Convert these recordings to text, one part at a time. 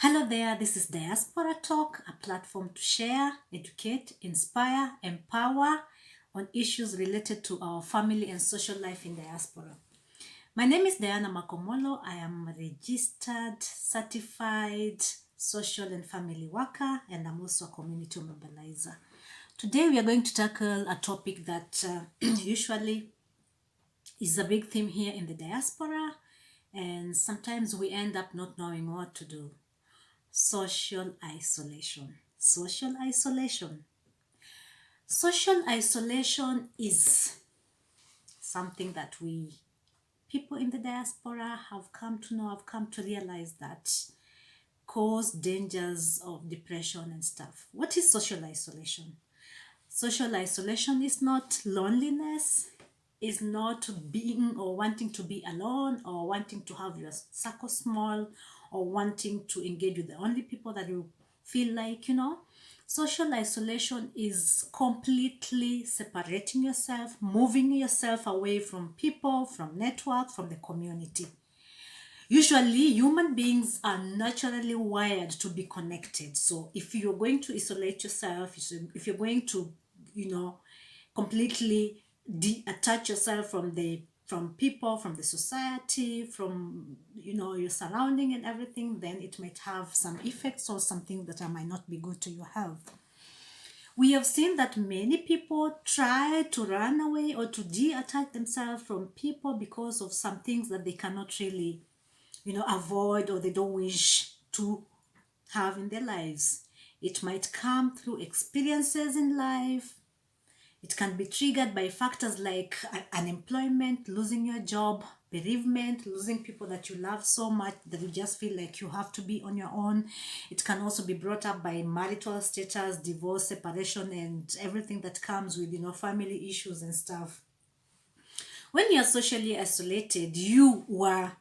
Hello there, this is Diaspora Talk, a platform to share, educate, inspire, empower on issues related to our family and social life in diaspora. My name is Diana Makomolo. I am a registered, certified social and family worker, and I'm also a community mobilizer. Today we are going to tackle a topic that usually is a big theme here in the diaspora, and sometimes we end up not knowing what to do. Social isolation. Social isolation. Social isolation is something that we people in the diaspora have come to know, have come to realize that cause dangers of depression and stuff. What is social isolation? Social isolation is not loneliness, is not being or wanting to be alone or wanting to have your circle small or wanting to engage with the only people that you feel like. Social isolation is completely separating yourself, moving yourself away from people, from network, from the community. Usually, human beings are naturally wired to be connected. So if you're going to isolate yourself, if you're going to, completely attach yourself from people, from the society, from your surrounding and everything, then it might have some effects or something that might not be good to your health. We have seen that many people try to run away or to detach themselves from people because of some things that they cannot really avoid or they don't wish to have in their lives. It might come through experiences in life. It can be triggered by factors like unemployment, losing your job, bereavement, losing people that you love so much that you just feel like you have to be on your own. It can also be brought up by marital status, divorce, separation, and everything that comes with, family issues and stuff. When you're socially isolated, you were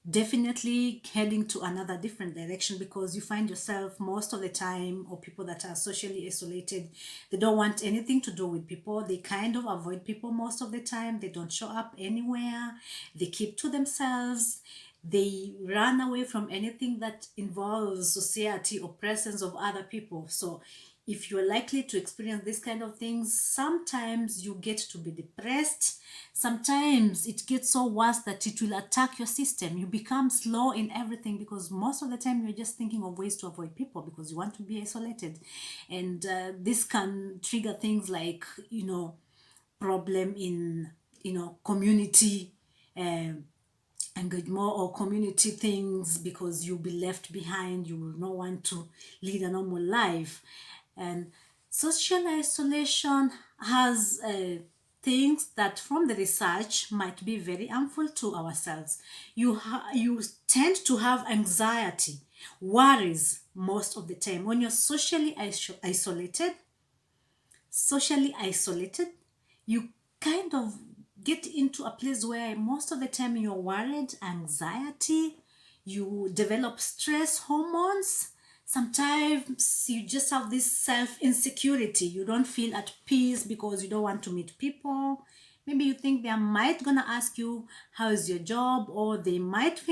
definitely heading to another different direction because you find yourself most of the time, or people that are socially isolated, they don't want anything to do with people. They kind of avoid people most of the time. They don't show up anywhere. They keep to themselves. They run away from anything that involves society or presence of other people. So if you're likely to experience this kind of things, sometimes you get to be depressed. Sometimes it gets so worse that it will attack your system. You become slow in everything because most of the time you're just thinking of ways to avoid people because you want to be isolated. And this can trigger things like, problem in, community engage more or community things because you'll be left behind. You will not want to lead a normal life. And social isolation has things that from the research might be very harmful to ourselves. You tend to have anxiety, worries most of the time when you're socially isolated. You kind of get into a place where most of the time you're worried, anxiety, you develop stress hormones. Sometimes you just have this self insecurity. You don't feel at peace because you don't want to meet people. Maybe you think they might gonna ask you how is your job, or they might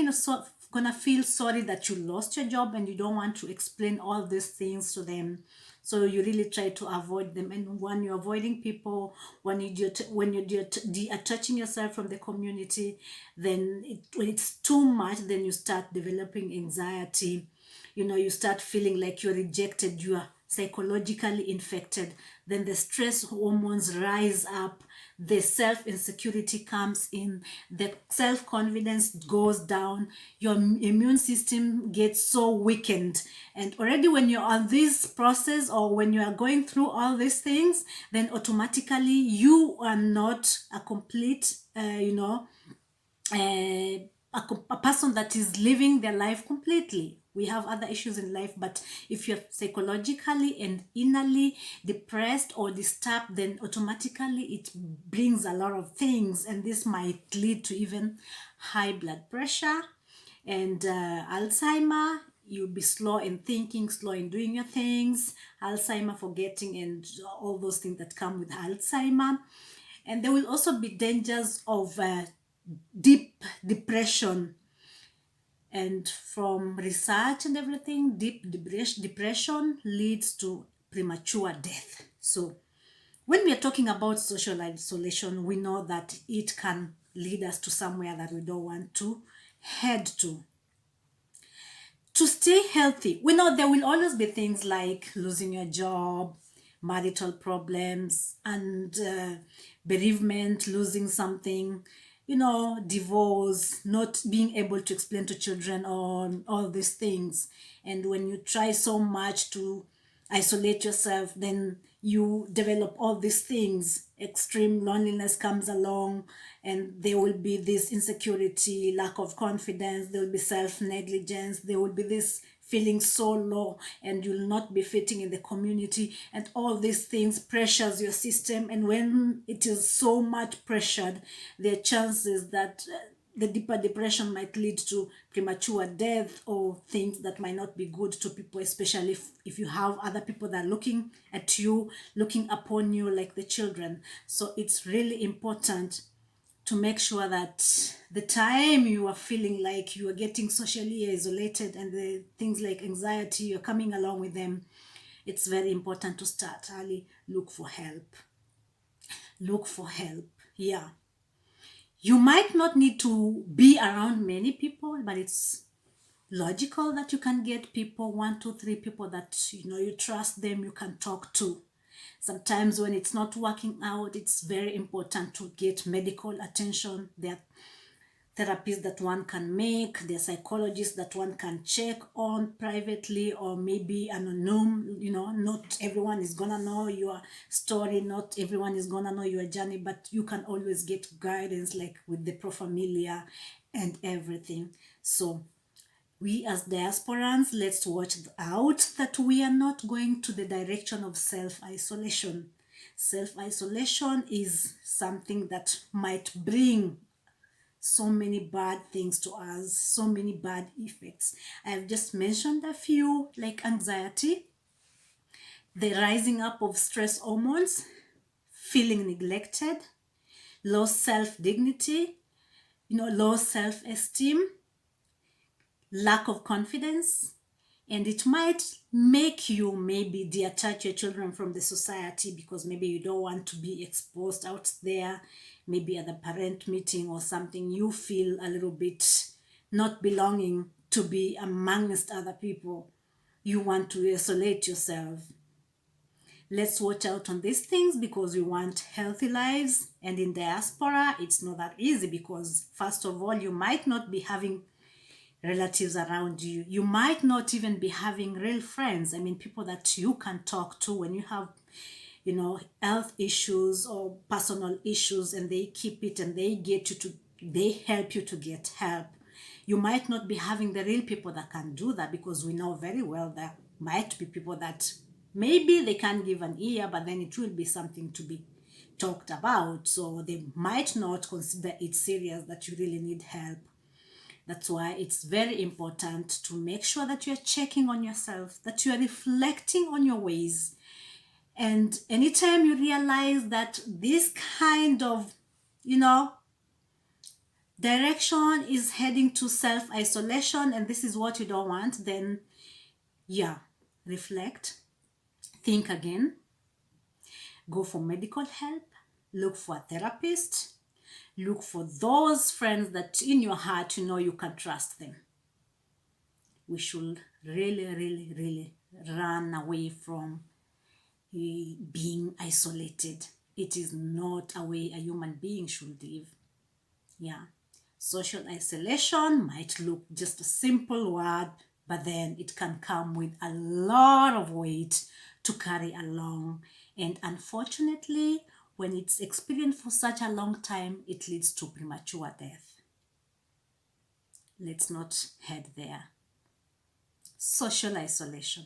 gonna feel sorry that you lost your job and you don't want to explain all these things to them. So you really try to avoid them. And when you're avoiding people, when you're detaching yourself from the community, then when it's too much, then you start developing anxiety. You start feeling like you're rejected, you are psychologically infected. Then the stress hormones rise up, the self insecurity comes in, the self confidence goes down, your immune system gets so weakened. And already when you're on this process or when you are going through all these things, then automatically you are not a complete a person that is living their life completely. We have other issues in life, but if you're psychologically and innerly depressed or disturbed, then automatically it brings a lot of things, and this might lead to even high blood pressure and Alzheimer. You'll be slow in thinking, slow in doing your things, Alzheimer, forgetting, and all those things that come with Alzheimer. And there will also be dangers of deep depression. And from research and everything, deep depression leads to premature death. So when we are talking about social isolation, we know that it can lead us to somewhere that we don't want to head to. To stay healthy, we know there will always be things like losing your job, marital problems, and bereavement, losing something, divorce, not being able to explain to children on all these things. And when you try so much to isolate yourself, then you develop all these things. Extreme loneliness comes along, and there will be this insecurity, lack of confidence, there will be self-negligence, there will be this feeling so low, and you'll not be fitting in the community, and all these things pressures your system. And when it is so much pressured, there are chances that the deeper depression might lead to premature death or things that might not be good to people, especially if you have other people that are looking at you, looking upon you, like the children. So it's really important to make sure that the time you are feeling like you are getting socially isolated and the things like anxiety, you're coming along with them, it's very important to start early. Look for help. Look for help. Yeah. You might not need to be around many people, but it's logical that you can get people, 1, 2, 3 people that you trust them, you can talk to. Sometimes when it's not working out, it's very important to get medical attention. There are therapies that one can make, there are psychologists that one can check on privately or maybe unknown. Not everyone is gonna know your story, not everyone is gonna know your journey, but you can always get guidance, like with the Pro Familia and everything. So we as diasporans, let's watch out that we are not going to the direction of self-isolation. Self-isolation is something that might bring so many bad things to us, so many bad effects. I have just mentioned a few, like anxiety, the rising up of stress hormones, feeling neglected, low self-dignity, low self-esteem, lack of confidence, and it might make you maybe detach your children from the society because maybe you don't want to be exposed out there. Maybe at the parent meeting or something, you feel a little bit not belonging to be amongst other people. You want to isolate yourself. Let's watch out on these things because we want healthy lives. And in diaspora, it's not that easy because, first of all, you might not be having relatives around you. You might not even be having real friends. I mean, people that you can talk to when you have, health issues or personal issues, and they keep it and they help you to get help. You might not be having the real people that can do that because we know very well that might be people that maybe they can give an ear, but then it will be something to be talked about. So they might not consider it serious that you really need help. That's why it's very important to make sure that you're checking on yourself, that you are reflecting on your ways. And anytime you realize that this kind of, direction is heading to self-isolation and this is what you don't want, then reflect, think again, go for medical help, look for a therapist, look for those friends that in your heart you can trust them. We should really, really, really run away from being isolated. It is not a way a human being should live. Social isolation might look just a simple word, but then it can come with a lot of weight to carry along. And unfortunately, when it's experienced for such a long time, it leads to premature death. Let's not head there. Social isolation.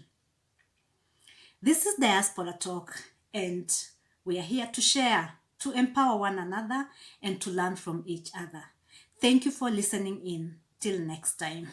This is Diaspora Talk, and we are here to share, to empower one another, and to learn from each other. Thank you for listening in. Till next time.